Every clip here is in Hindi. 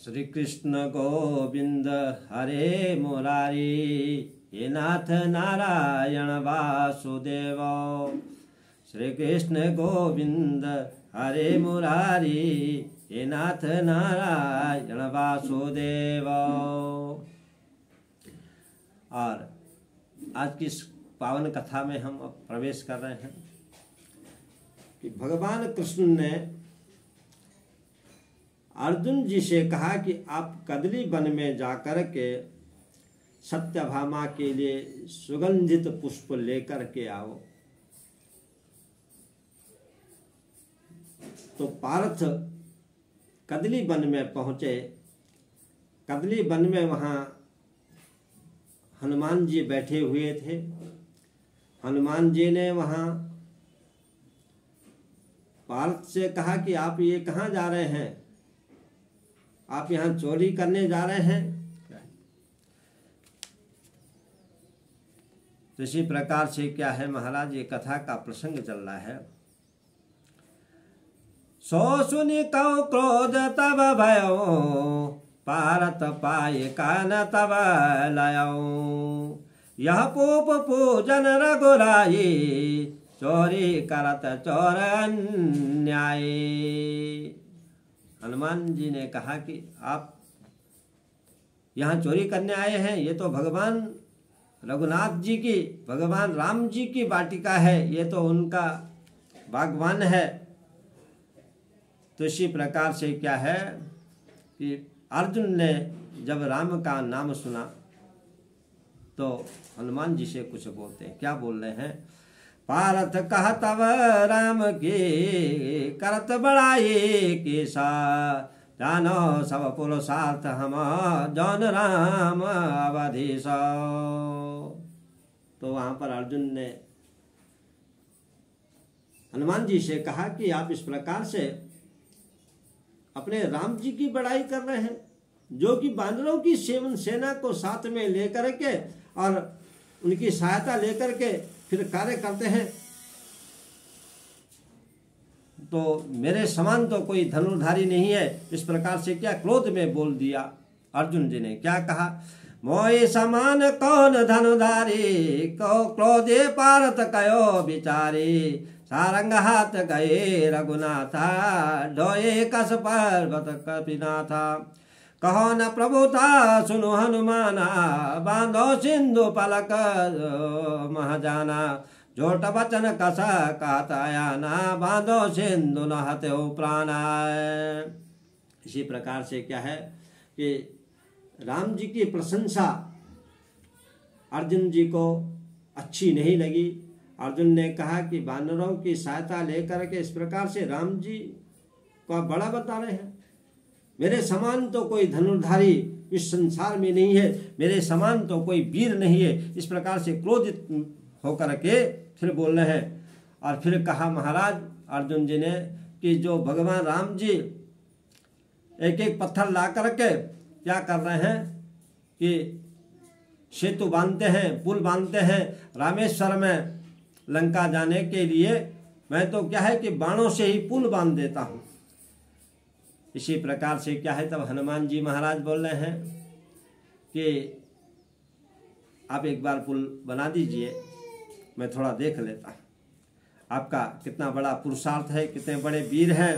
श्री कृष्ण गोविंद हरे मुरारी, हे नाथ नारायण वासुदेव। श्री कृष्ण गोविंद हरे मुरारी, हे नाथ नारायण वासुदेव। और आज की इस पावन कथा में हम अब प्रवेश कर रहे हैं कि भगवान कृष्ण ने अर्जुन जी से कहा कि आप कदली वन में जाकर के सत्यभामा के लिए सुगंधित पुष्प लेकर के आओ। तो पार्थ कदली वन में पहुंचे। कदली वन में वहां हनुमान जी बैठे हुए थे। हनुमान जी ने वहां पार्थ से कहा कि आप ये कहाँ जा रहे हैं? आप यहाँ चोरी करने जा रहे हैं? तो इसी प्रकार से क्या है महाराज, ये कथा का प्रसंग चल रहा है। सो सुनि कौ क्रोध तब भयो, पारत पाए कान तब लयो। यह पूप पूजन रघुराई, चोरी करत चोर अन्याय। हनुमान जी ने कहा कि आप यहाँ चोरी करने आए हैं। ये तो भगवान रघुनाथ जी की, भगवान राम जी की वाटिका है, ये तो उनका बागवान है। तो इसी प्रकार से क्या है कि अर्जुन ने जब राम का नाम सुना तो हनुमान जी से कुछ बोलते हैं। क्या बोल रहे हैं? पारथ कह तब राम की करत बड़ाई की सा, जानो सब पुरुषार्थ हम जौन राम अवधि सो। तो वहां पर अर्जुन ने हनुमान जी से कहा कि आप इस प्रकार से अपने राम जी की बड़ाई कर रहे हैं, जो कि बानरों की सेना को साथ में लेकर के और उनकी सहायता लेकर के फिर कार्य करते हैं। तो मेरे समान तो कोई धनुर्धारी नहीं है। इस प्रकार से क्या क्रोध में बोल दिया। अर्जुन जी ने क्या कहा? मोहि समान कौन धनुधारी, को क्रोधे पारत कयो विचारी। सारंग हाथ गए रघुनाथा, ढोए कस पर्वत कपिनाथा। कहो न प्रभुता सुनो हनुमाना, बांधो सिंधु पलक महजाना। झोट वचन कस कहतायाना, बांधो सिंधु नहते प्राणा। इसी प्रकार से क्या है कि राम जी की प्रशंसा अर्जुन जी को अच्छी नहीं लगी। अर्जुन ने कहा कि वानरों की सहायता लेकर के इस प्रकार से राम जी को बड़ा बता रहे हैं। मेरे समान तो कोई धनुर्धारी इस संसार में नहीं है, मेरे समान तो कोई वीर नहीं है। इस प्रकार से क्रोधित होकर के फिर बोल रहे हैं। और फिर कहा महाराज अर्जुन जी ने कि जो भगवान राम जी एक एक पत्थर ला करके क्या कर रहे हैं कि सेतु बांधते हैं, पुल बांधते हैं रामेश्वर में लंका जाने के लिए। मैं तो क्या है कि बाणों से ही पुल बांध देता हूँ। इसी प्रकार से क्या है, तब हनुमान जी महाराज बोल रहे हैं कि आप एक बार पुल बना दीजिए, मैं थोड़ा देख लेता हूँ आपका कितना बड़ा पुरुषार्थ है, कितने बड़े वीर हैं।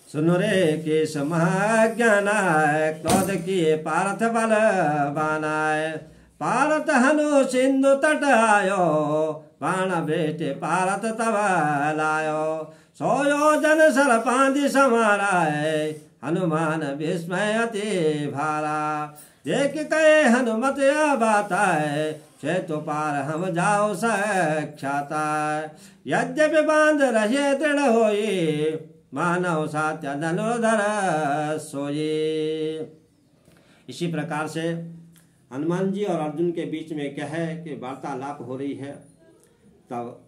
सुनो रे केश महाज्ञानाय, क्रोध किए पारथ बल बानाय। पारथ हनु सिंधु तट आयो, बाण बेटे पारथ तब लायो। 100 योजन सरपांधि समाराय, हनुमान विस्मय अति भारा। देख कहे हनुमत बताए, सेतु पार हम जाओ साक्षाताय। यद्यपि बांध रहे दृढ़ होई, मानव सात्य धनुर्धर सोई। इसी प्रकार से हनुमान जी और अर्जुन के बीच में क्या है कि वार्तालाप हो रही है। तब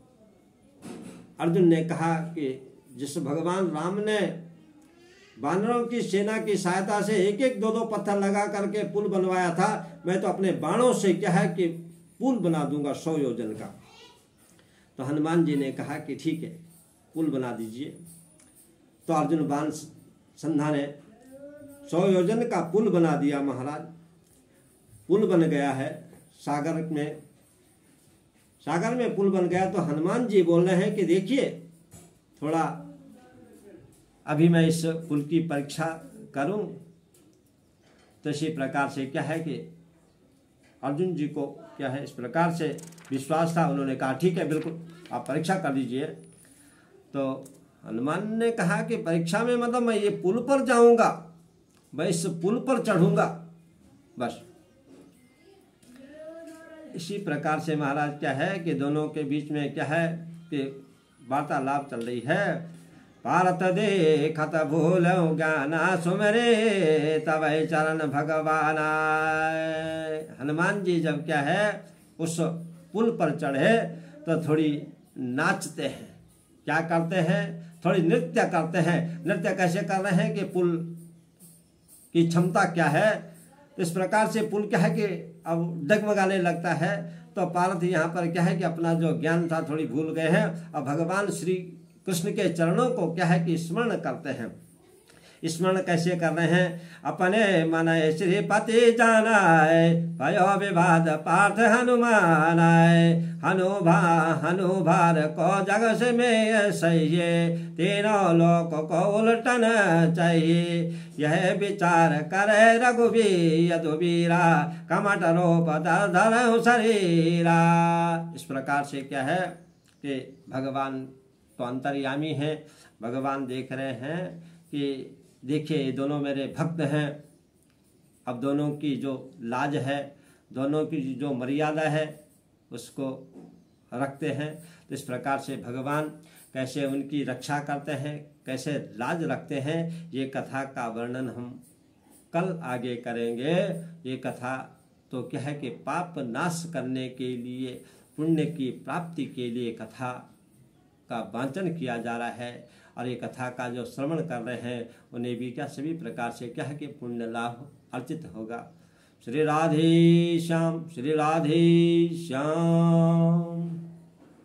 अर्जुन ने कहा कि जिस भगवान राम ने वानरों की सेना की सहायता से एक एक 2-2 पत्थर लगा करके पुल बनवाया था, मैं तो अपने बाणों से क्या है कि पुल बना दूंगा 100 योजन का। तो हनुमान जी ने कहा कि ठीक है, पुल बना दीजिए। तो अर्जुन बाण संधाने 100 योजन का पुल बना दिया महाराज। पुल बन गया है सागर में पुल बन गया। तो हनुमान जी बोल रहे हैं कि देखिए थोड़ा अभी मैं इस पुल की परीक्षा करूं। तो इसी प्रकार से क्या है कि अर्जुन जी को क्या है इस प्रकार से विश्वास था। उन्होंने कहा ठीक है बिल्कुल आप परीक्षा कर लीजिए। तो हनुमान ने कहा कि परीक्षा में मतलब मैं ये पुल पर जाऊंगा, मैं इस पुल पर चढ़ूंगा बस। इसी प्रकार से महाराज क्या है कि दोनों के बीच में क्या है कि वार्तालाप चल रही है। भारत देखत भूल ज्ञान सुमरे तब चरण भगवान। हनुमान जी जब क्या है उस पुल पर चढ़े तो थोड़ी नाचते हैं, क्या करते हैं, थोड़ी नृत्य करते हैं। नृत्य कैसे कर रहे हैं कि पुल की क्षमता क्या है। इस प्रकार से पुल क्या है कि अब डगमगाने लगता है। तो पार्थ यहाँ पर क्या है कि अपना जो ज्ञान था थोड़ी भूल गए हैं। अब भगवान श्री कृष्ण के चरणों को क्या है कि स्मरण करते हैं। स्मरण कैसे कर रहे हैं, अपने मन श्रीपति जानाय भयो विवाद पार्थ हनुमान। हनुभार को जग से में सही तीनों लोक को उलटन चाहिए। यह विचार करे रघुवीर यदुवीरा कमट रूप धर शरीरा। इस प्रकार से क्या है कि भगवान तो अंतर्यामी हैं। भगवान देख रहे हैं कि देखिए ये दोनों मेरे भक्त हैं। अब दोनों की जो लाज है, दोनों की जो मर्यादा है उसको रखते हैं। तो इस प्रकार से भगवान कैसे उनकी रक्षा करते हैं, कैसे लाज रखते हैं, ये कथा का वर्णन हम कल आगे करेंगे। ये कथा तो क्या है कि पाप नाश करने के लिए, पुण्य की प्राप्ति के लिए कथा का वाचन किया जा रहा है। और ये कथा का जो श्रवण कर रहे हैं उन्हें भी क्या सभी प्रकार से क्या है कि पुण्य लाभ अर्जित होगा। श्री राधे श्याम, श्री राधे श्याम।